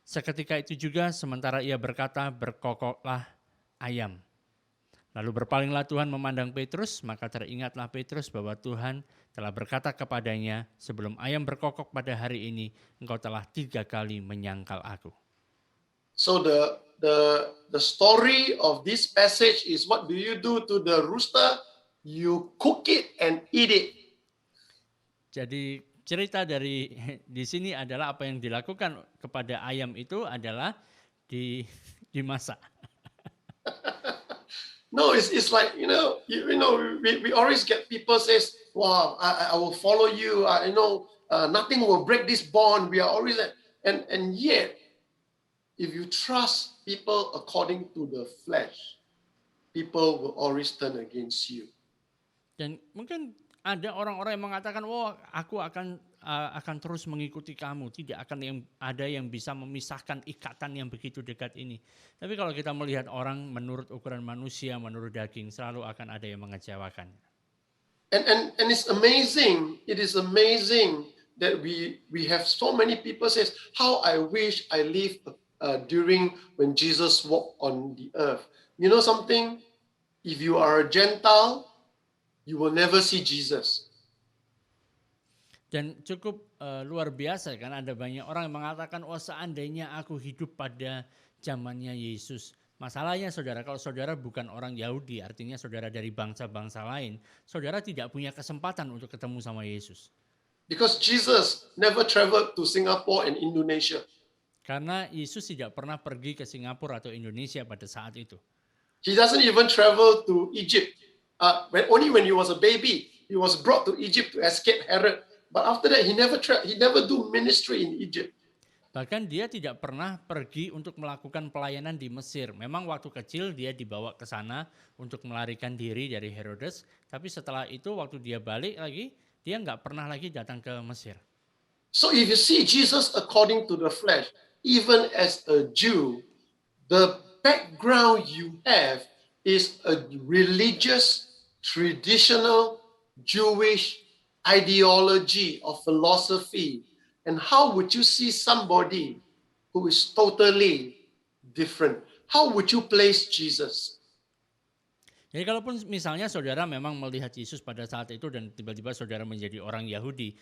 Seketika itu juga sementara ia berkata, berkokoklah ayam. Lalu berpalinglah Tuhan memandang Petrus, maka teringatlah Petrus bahwa Tuhan telah berkata kepadanya, sebelum ayam berkokok pada hari ini, engkau telah 3 kali menyangkal aku. So the story of this passage is, what do you do to the rooster? You cook it and eat it. Jadi cerita di sini adalah apa yang dilakukan kepada ayam itu adalah dimasak. No, it's like we always get people says, "Wow, I will follow you. Nothing will break this bond." We are always and yet, if you trust people according to the flesh, people will always turn against you. Dan mungkin ada orang-orang yang mengatakan, "Wah, aku akan terus mengikuti kamu, tidak akan ada yang bisa memisahkan ikatan yang begitu dekat ini." Tapi kalau kita melihat orang menurut ukuran manusia, menurut daging, selalu akan ada yang mengecewakan. And it's amazing. It is amazing that we have so many people says, "How I wish I lived during when Jesus walked on the earth." You know something? If you are a Gentile, you will never see Jesus. Dan cukup luar biasa kan, ada banyak orang yang mengatakan, oh seandainya aku hidup pada zamannya Yesus. Masalahnya saudara, kalau saudara bukan orang Yahudi, artinya saudara dari bangsa-bangsa lain, saudara tidak punya kesempatan untuk ketemu sama Yesus. Because Jesus never traveled to Singapore and Indonesia. Karena Yesus tidak pernah pergi ke Singapura atau Indonesia pada saat itu. He doesn't even travel to Egypt. Only when he was a baby, he was brought to Egypt to escape Herod. But after that, he never do ministry in Egypt. Bahkan dia tidak pernah pergi untuk melakukan pelayanan di Mesir. Memang waktu kecil dia dibawa ke sana untuk melarikan diri dari Herodes, tapi setelah itu waktu dia balik lagi, dia nggak pernah lagi datang ke Mesir. So if you see Jesus according to the flesh, even as a Jew, the background you have is a religious, traditional, Jewish ideology or philosophy. And how would you see somebody who is totally different? How would you place Jesus? Jadi kalaupun misalnya saudara memang melihat Yesus pada saat itu dan tiba-tiba saudara menjadi orang Yahudi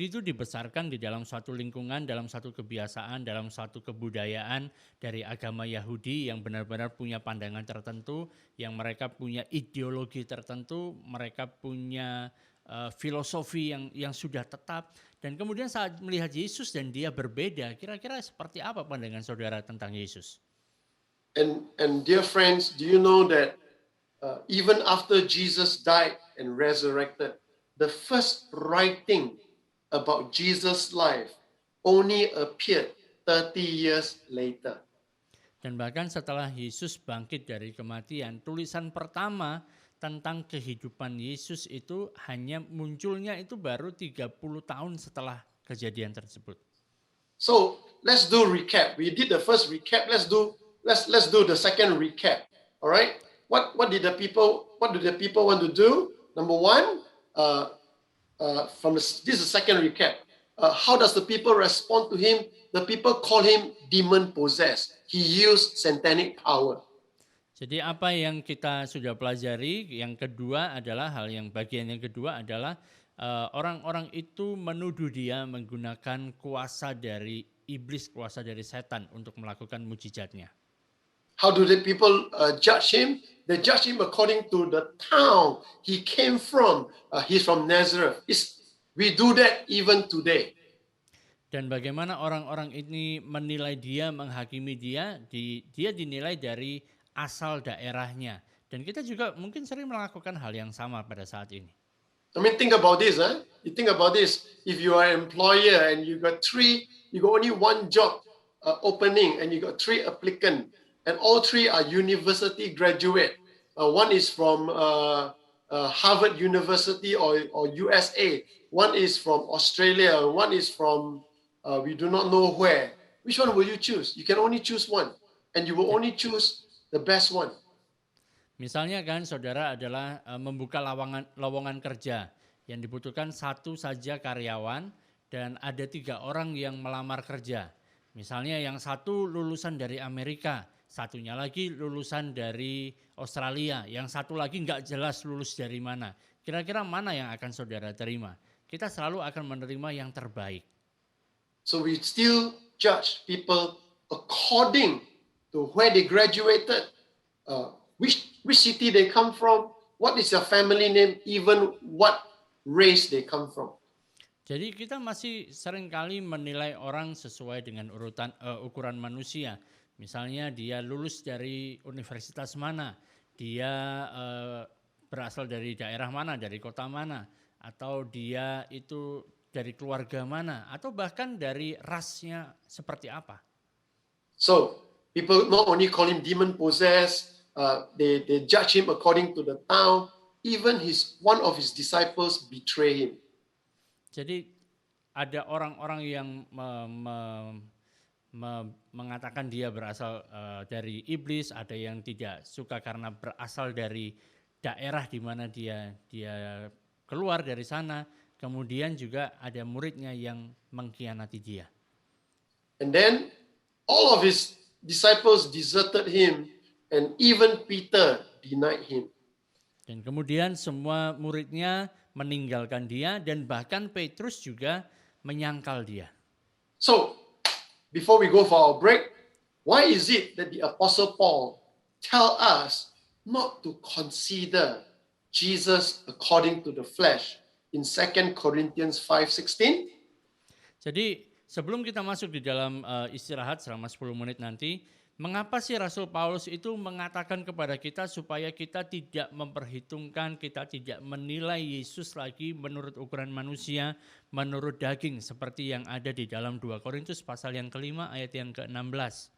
itu dibesarkan di dalam suatu lingkungan, dalam satu kebiasaan, dalam satu kebudayaan dari agama Yahudi yang benar-benar punya pandangan tertentu, yang mereka punya ideologi tertentu, mereka punya filosofi yang sudah tetap. Dan kemudian saat melihat Yesus dan dia berbeda, kira-kira seperti apa pandangan saudara tentang Yesus? And dear friends, do you know that even after Jesus died and resurrected, the first writing about Jesus' life only appeared 30 years later. Dan bahkan setelah Yesus bangkit dari kematian, tulisan pertama tentang kehidupan Yesus itu hanya munculnya itu baru 30 tahun setelah kejadian tersebut. So let's do recap. We did the first recap. Let's do the second recap. All right. What do the people want to do? Number one, this is the second recap. How does the people respond to him? The people call him demon possessed. He used satanic power. Jadi apa yang kita sudah pelajari, yang kedua adalah bagian yang kedua adalah orang-orang itu menuduh dia menggunakan kuasa dari iblis, kuasa dari setan untuk melakukan mujizatnya. How do the people judge him? They judge him according to the town he came from. He's from Nazareth. We do that even today. Dan bagaimana orang-orang ini menilai dia, menghakimi dia, dia dinilai dari asal daerahnya. Dan kita juga mungkin sering melakukan hal yang sama pada saat ini. I mean, think about this. You think about this. If you are an employer and you got only one job opening and you got 3 applicants, and all 3 are university graduate. One is from Harvard University or USA. One is from Australia. One is from we do not know where. Which one will you choose? You can only choose one, and you will only choose the best one. Misalnya kan saudara adalah membuka lowongan kerja yang dibutuhkan satu saja karyawan dan ada 3 orang yang melamar kerja. Misalnya yang satu lulusan dari Amerika, satunya lagi lulusan dari Australia, yang satu lagi nggak jelas lulus dari mana. Kira-kira mana yang akan saudara terima? Kita selalu akan menerima yang terbaik. So we still judge people according to where they graduated, which city they come from, what is their family name, even what race they come from. Jadi kita masih seringkali menilai orang sesuai dengan ukuran manusia. Misalnya dia lulus dari universitas mana, dia berasal dari daerah mana, dari kota mana, atau dia itu dari keluarga mana, atau bahkan dari rasnya seperti apa. So people not only call him demon possessed, they judge him according to the town. Even one of his disciples betray him. Jadi ada orang-orang yang mengatakan dia berasal dari iblis, ada yang tidak suka karena berasal dari daerah di mana dia keluar dari sana. Kemudian juga ada muridnya yang mengkhianati dia. And then all of his disciples deserted him, and even Peter denied him. Dan kemudian semua muridnya meninggalkan dia dan bahkan Petrus juga menyangkal dia. So, before we go for our break, why is it that the Apostle Paul tell us not to consider Jesus according to the flesh in 2 Corinthians 5:16? Jadi sebelum kita masuk di dalam istirahat selama 10 menit nanti, Mengapa sih Rasul Paulus itu mengatakan kepada kita supaya kita tidak memperhitungkan, kita tidak menilai Yesus lagi menurut ukuran manusia, menurut daging seperti yang ada di dalam 2 Korintus pasal yang kelima ayat yang ke-16.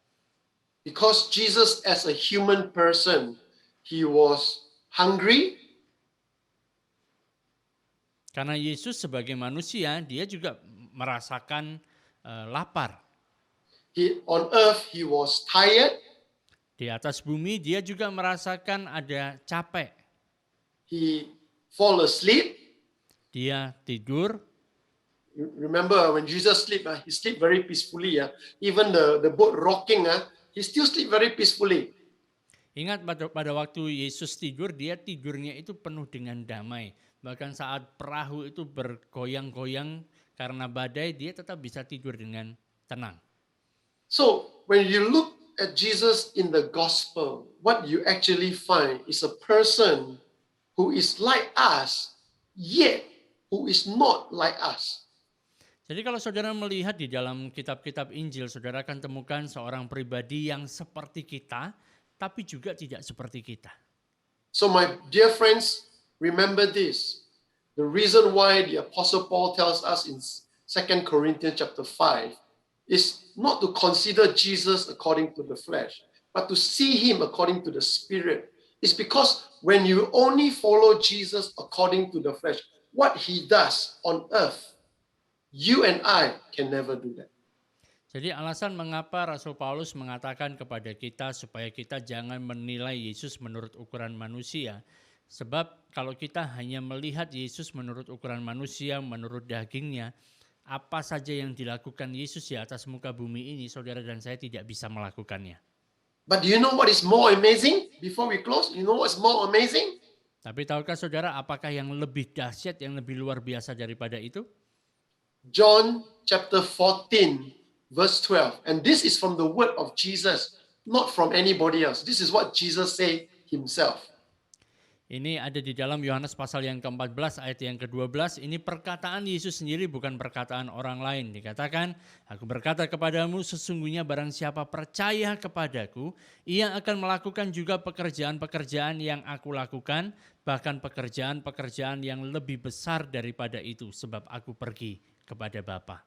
Because Jesus as a human person, he was hungry, Karena Yesus sebagai manusia, dia juga merasakan lapar. on earth he was tired, Di atas bumi dia juga merasakan ada capek. he fall asleep. Dia tidur. Remember when Jesus sleep, he sleep very peacefully. Even the boat rocking, he still sleep very peacefully. Ingat pada waktu Yesus tidur, dia tidurnya itu penuh dengan damai. Bahkan saat perahu itu bergoyang-goyang karena badai, dia tetap bisa tidur dengan tenang. So when you look at Jesus in the gospel, what you actually find is a person who is like us, yet who is not like us. Jadi kalau saudara melihat di dalam kitab-kitab Injil, saudara akan temukan seorang pribadi yang seperti kita, tapi juga tidak seperti kita. So my dear friends, remember this. The reason why the Apostle Paul tells us in 2 Corinthians chapter 5 is not to consider Jesus according to the flesh, but to see him according to the Spirit. It's because when you only follow Jesus according to the flesh, what he does on earth, you and I can never do that. Jadi alasan mengapa Rasul Paulus mengatakan kepada kita supaya kita jangan menilai Yesus menurut ukuran manusia. Sebab kalau kita hanya melihat Yesus menurut ukuran manusia, menurut dagingnya, apa saja yang dilakukan Yesus di atas muka bumi ini, saudara dan saya tidak bisa melakukannya. But do you know what is more amazing? Before we close, you know what's more amazing? Tapi tahukah saudara apakah yang lebih dahsyat, yang lebih luar biasa daripada itu? John chapter 14, verse 12. And this is from the word of Jesus, not from anybody else. This is what Jesus said himself. Ini ada di dalam Yohanes pasal yang ke-14 ayat yang ke-12. Ini perkataan Yesus sendiri, bukan perkataan orang lain. Dikatakan, aku berkata kepadamu, sesungguhnya barang siapa percaya kepadaku, ia akan melakukan juga pekerjaan-pekerjaan yang aku lakukan, bahkan pekerjaan-pekerjaan yang lebih besar daripada itu, sebab aku pergi kepada Bapa.